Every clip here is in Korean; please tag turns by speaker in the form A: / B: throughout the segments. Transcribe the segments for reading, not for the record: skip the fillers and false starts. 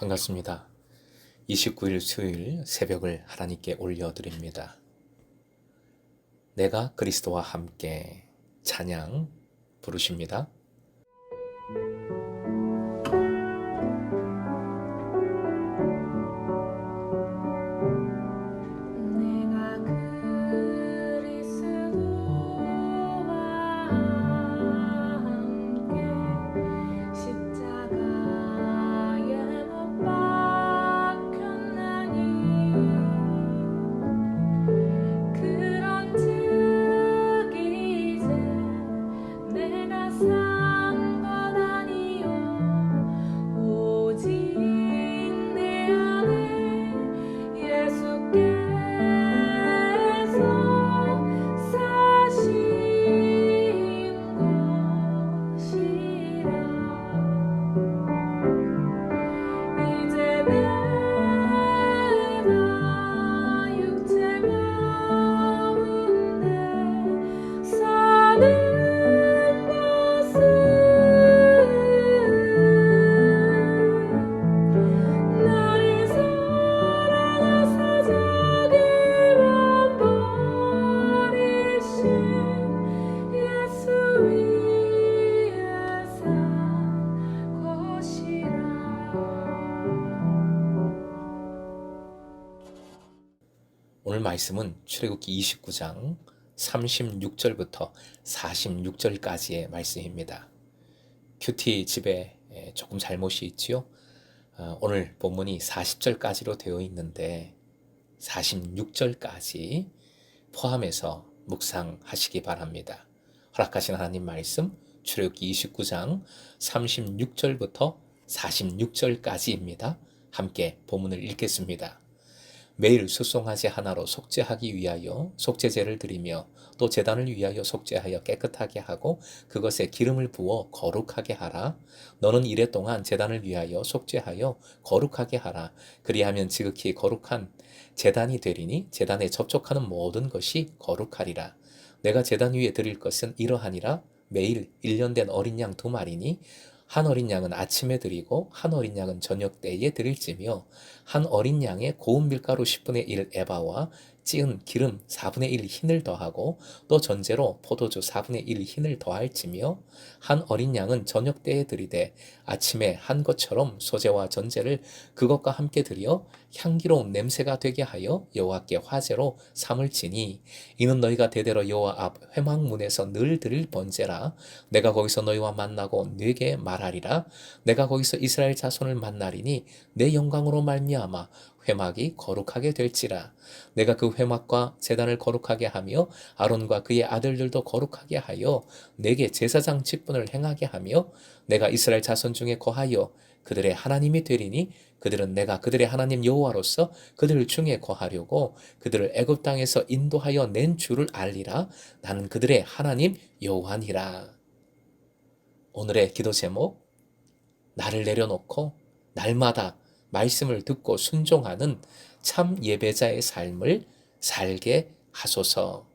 A: 반갑습니다. 29일 수요일 새벽을 하나님께 올려드립니다. 내가 그리스도와 함께 찬양 부르십니다.
B: 내가 그리스도와 함께 십자가에 못 박혔나니 그런즉 이제 내가 산 것 아니요 오직 내 안에 예수께서 사신 것이라. 이제 내가 육체 가운데 사는 것은 나를 사랑하사 자기만 버리신 예수 위에 산 것이라.
A: 오늘 말씀은 출애굽기 29장 36절부터 46절까지의 말씀입니다. 큐티 집에 조금 잘못이 있지요. 오늘 본문이 40절까지로 되어 있는데 46절까지 포함해서 묵상하시기 바랍니다. 허락하신 하나님 말씀 출애굽기 29장 36절부터 46절까지입니다. 함께 본문을 읽겠습니다. 매일 수송아지 하나로 속죄하기 위하여 속죄제를 드리며 또 제단을 위하여 속죄하여 깨끗하게 하고 그것에 기름을 부어 거룩하게 하라. 너는 이래 동안 제단을 위하여 속죄하여 거룩하게 하라. 그리하면 지극히 거룩한 제단이 되리니 제단에 접촉하는 모든 것이 거룩하리라. 내가 제단 위에 드릴 것은 이러하니라. 매일 1년 된 어린 양 2마리니 한 어린 양은 아침에 드리고 한 어린 양은 저녁 때에 드릴지며 한 어린 양에 고운 밀가루 10분의 1 에바와 찌은 기름 4분의 1 흰을 더하고 또 전제로 포도주 4분의 1 흰을 더할지며 한 어린 양은 저녁 때에 드리되 아침에 한 것처럼 소제와 전제를 그것과 함께 드려 향기로운 냄새가 되게 하여 여호와께 화제로 삼을지니 이는 너희가 대대로 여호와 앞 회막문에서 늘 드릴 번제라. 내가 거기서 너희와 만나고 네게 말하리라. 내가 거기서 이스라엘 자손을 만나리니 내 영광으로 말미암아 회막이 거룩하게 될지라. 내가 그 회막과 제단을 거룩하게 하며 아론과 그의 아들들도 거룩하게 하여 내게 제사장 직분을 행하게 하며 내가 이스라엘 자손 중에 거하여 그들의 하나님이 되리니 그들은 내가 그들의 하나님 여호와로서 그들 중에 거하려고 그들을 애굽 땅에서 인도하여 낸 줄을 알리라. 나는 그들의 하나님 여호와니라. 오늘의 기도 제목, 나를 내려놓고 날마다 말씀을 듣고 순종하는 참 예배자의 삶을 살게 하소서.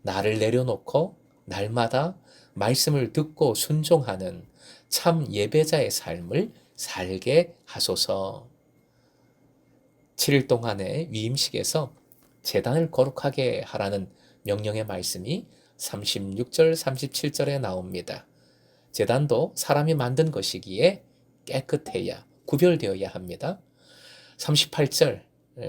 A: 나를 내려놓고 날마다 말씀을 듣고 순종하는 참 예배자의 삶을 살게 하소서. 7일 동안의 위임식에서 제단을 거룩하게 하라는 명령의 말씀이 36절, 37절에 나옵니다. 제단도 사람이 만든 것이기에 깨끗해야, 구별되어야 합니다. 38절,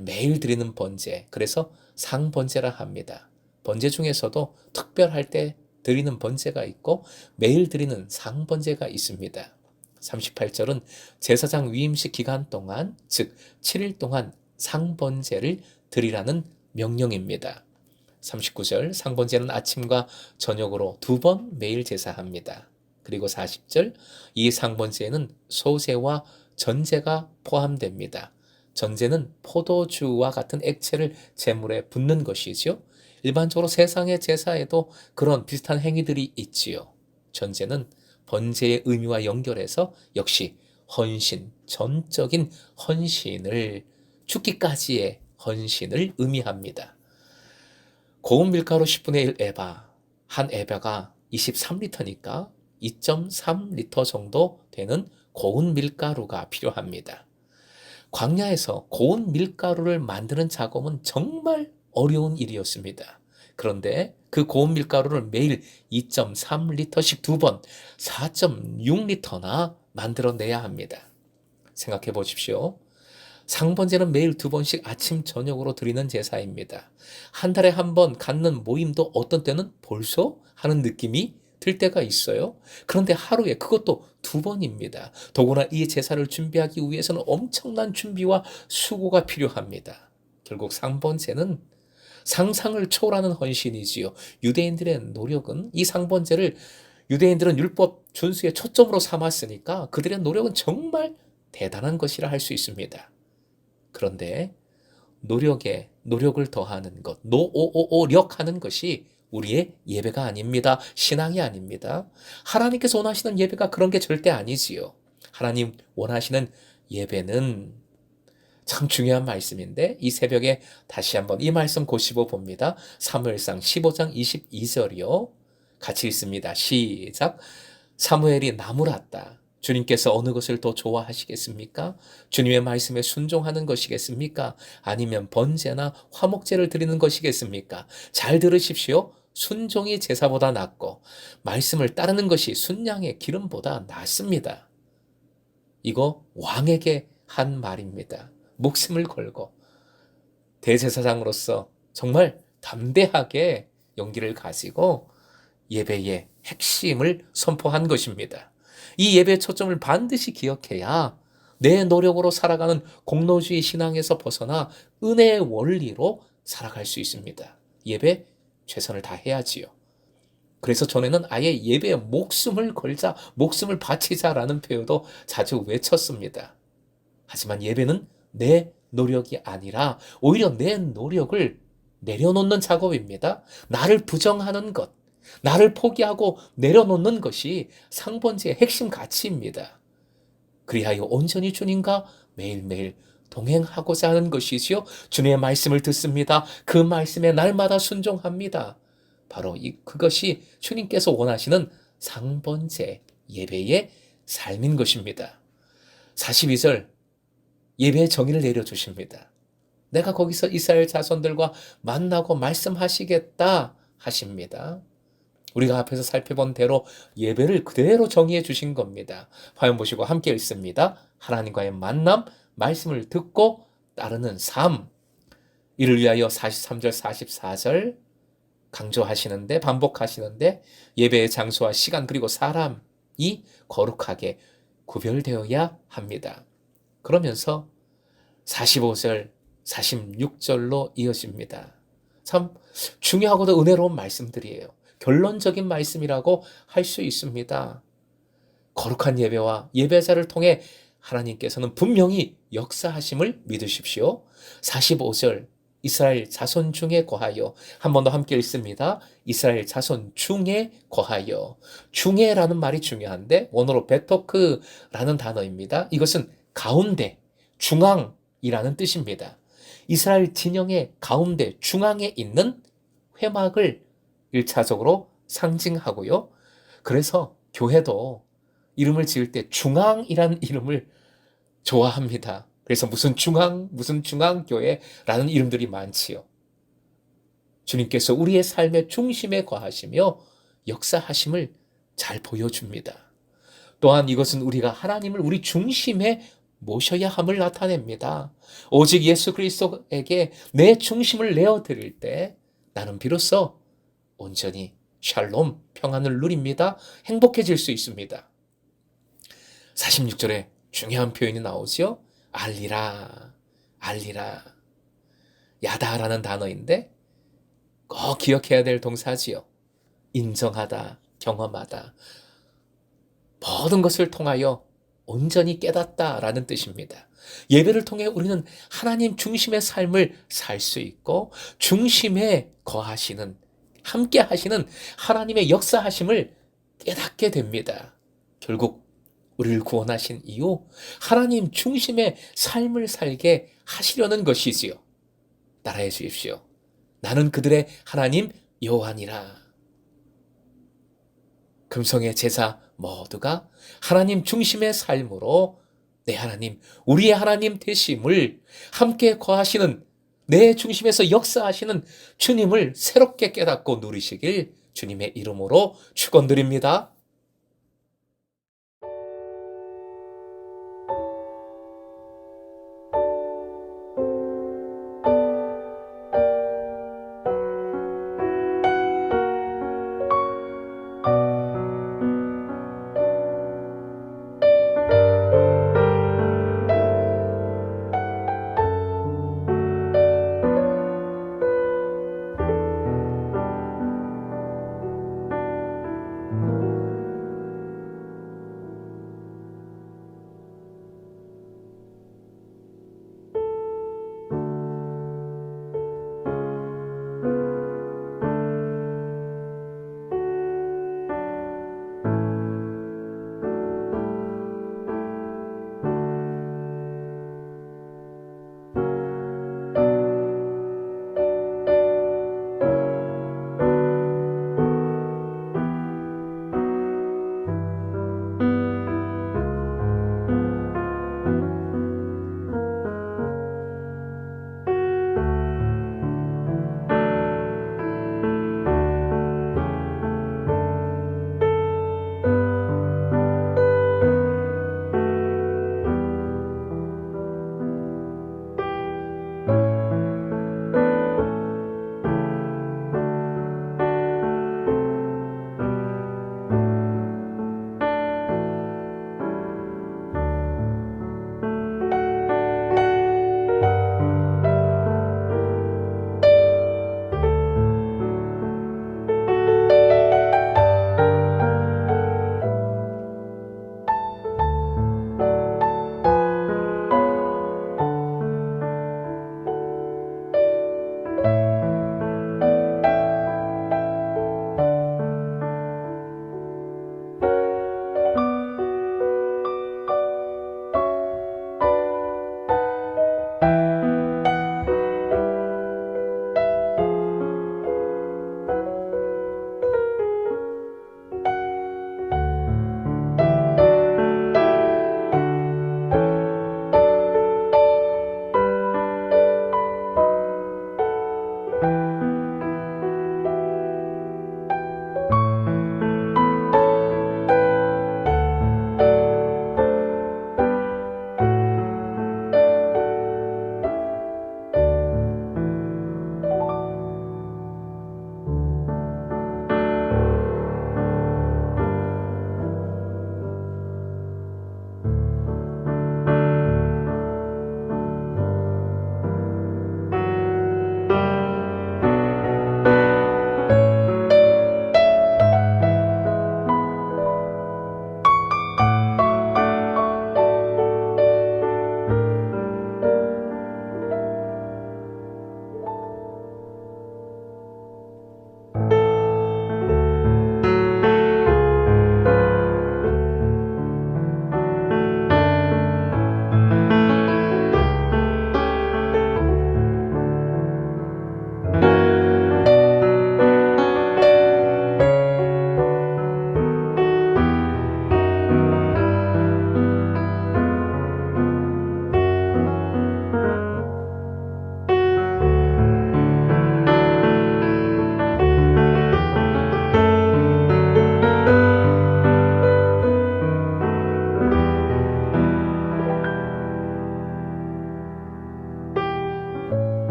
A: 매일 드리는 번제, 그래서 상번제라 합니다. 번제 중에서도 특별할 때 드리는 번제가 있고 매일 드리는 상번제가 있습니다. 38절은 제사장 위임식 기간 동안, 즉 7일 동안 상번제를 드리라는 명령입니다. 39절, 상번제는 아침과 저녁으로 2번 매일 제사합니다. 그리고 40절, 이 상번제에는 소제와 전제가 포함됩니다. 전제는 포도주와 같은 액체를 제물에 붓는 것이죠. 일반적으로 세상의 제사에도 그런 비슷한 행위들이 있지요. 전제는 번제의 의미와 연결해서 역시 헌신, 전적인 헌신을, 죽기까지의 헌신을 의미합니다. 고운 밀가루 10분의 1 에바, 한 에바가 23리터니까 2.3리터 정도 되는 고운 밀가루가 필요합니다. 광야에서 고운 밀가루를 만드는 작업은 정말 어려운 일이었습니다. 그런데 그 고운 밀가루를 매일 2.3리터씩 두 번 4.6리터나 만들어내야 합니다. 생각해 보십시오. 상번제는 매일 두 번씩 아침 저녁으로 드리는 제사입니다. 한 달에 한 번 갖는 모임도 어떤 때는 벌써 하는 느낌이 들 때가 있어요. 그런데 하루에 그것도 두 번입니다. 더구나 이 제사를 준비하기 위해서는 엄청난 준비와 수고가 필요합니다. 결국 상번제는 상상을 초월하는 헌신이지요. 유대인들의 노력은 이 상번제를 유대인들은 율법 준수의 초점으로 삼았으니까 그들의 노력은 정말 대단한 것이라 할 수 있습니다. 그런데 노력에 노력을 더하는 것, 노오오오력하는 것이 우리의 예배가 아닙니다. 신앙이 아닙니다. 하나님께서 원하시는 예배가 그런 게 절대 아니지요. 하나님 원하시는 예배는 참 중요한 말씀인데 이 새벽에 다시 한번 이 말씀 고집어 봅니다. 사무엘상 15장 22절이요. 같이 읽습니다. 시작. 사무엘이 나무랐다. 주님께서 어느 것을 더 좋아하시겠습니까? 주님의 말씀에 순종하는 것이겠습니까? 아니면 번제나 화목제를 드리는 것이겠습니까? 잘 들으십시오. 순종이 제사보다 낫고 말씀을 따르는 것이 순양의 기름보다 낫습니다. 이거 왕에게 한 말입니다. 목숨을 걸고 대제사장으로서 정말 담대하게 용기를 가지고 예배의 핵심을 선포한 것입니다. 이 예배의 초점을 반드시 기억해야 내 노력으로 살아가는 공로주의 신앙에서 벗어나 은혜의 원리로 살아갈 수 있습니다. 예배 최선을 다해야지요. 그래서 전에는 아예 예배에 목숨을 걸자, 목숨을 바치자라는 표현도 자주 외쳤습니다. 하지만 예배는 내 노력이 아니라 오히려 내 노력을 내려놓는 작업입니다. 나를 부정하는 것, 나를 포기하고 내려놓는 것이 상번제의 핵심 가치입니다. 그리하여 온전히 주님과 매일매일 동행하고자 하는 것이지요. 주님의 말씀을 듣습니다. 그 말씀에 날마다 순종합니다. 바로 그것이 주님께서 원하시는 상번제 예배의 삶인 것입니다. 42절 예배의 정의를 내려주십니다. 내가 거기서 이스라엘 자손들과 만나고 말씀하시겠다 하십니다. 우리가 앞에서 살펴본 대로 예배를 그대로 정의해 주신 겁니다. 화면 보시고 함께 읽습니다. 하나님과의 만남, 말씀을 듣고 따르는 삶. 이를 위하여 43절, 44절 강조하시는데, 반복하시는데 예배의 장소와 시간 그리고 사람이 거룩하게 구별되어야 합니다. 그러면서 45절, 46절로 이어집니다. 참 중요하고도 은혜로운 말씀들이에요. 결론적인 말씀이라고 할 수 있습니다. 거룩한 예배와 예배자를 통해 하나님께서는 분명히 역사하심을 믿으십시오. 45절 이스라엘 자손 중에 거하여 한 번 더 함께 읽습니다. 이스라엘 자손 중에 거하여. 중에라는 말이 중요한데 원어로 베토크라는 단어입니다. 이것은 가운데, 중앙이라는 뜻입니다. 이스라엘 진영의 가운데, 중앙에 있는 회막을 1차적으로 상징하고요. 그래서 교회도 이름을 지을 때 중앙이라는 이름을 좋아합니다. 그래서 무슨 중앙교회라는 이름들이 많지요. 주님께서 우리의 삶의 중심에 거하시며 역사하심을 잘 보여줍니다. 또한 이것은 우리가 하나님을 우리 중심에 모셔야 함을 나타냅니다. 오직 예수 그리스도에게 내 중심을 내어드릴 때 나는 비로소 온전히 샬롬, 평안을 누립니다. 행복해질 수 있습니다. 46절에 중요한 표현이 나오죠. 알리라, 알리라. 야다라는 단어인데 꼭 기억해야 될 동사지요. 인정하다, 경험하다. 모든 것을 통하여 온전히 깨닫다라는 뜻입니다. 예배를 통해 우리는 하나님 중심의 삶을 살 수 있고 중심에 거하시는, 함께 하시는 하나님의 역사하심을 깨닫게 됩니다. 결국 우리를 구원하신 이유 하나님 중심의 삶을 살게 하시려는 것이지요. 따라해 주십시오. 나는 그들의 하나님 여호와니라. 금성의 제자 모두가 하나님 중심의 삶으로 내 하나님, 우리의 하나님 되심을, 함께 거하시는, 내 중심에서 역사하시는 주님을 새롭게 깨닫고 누리시길 주님의 이름으로 축원드립니다.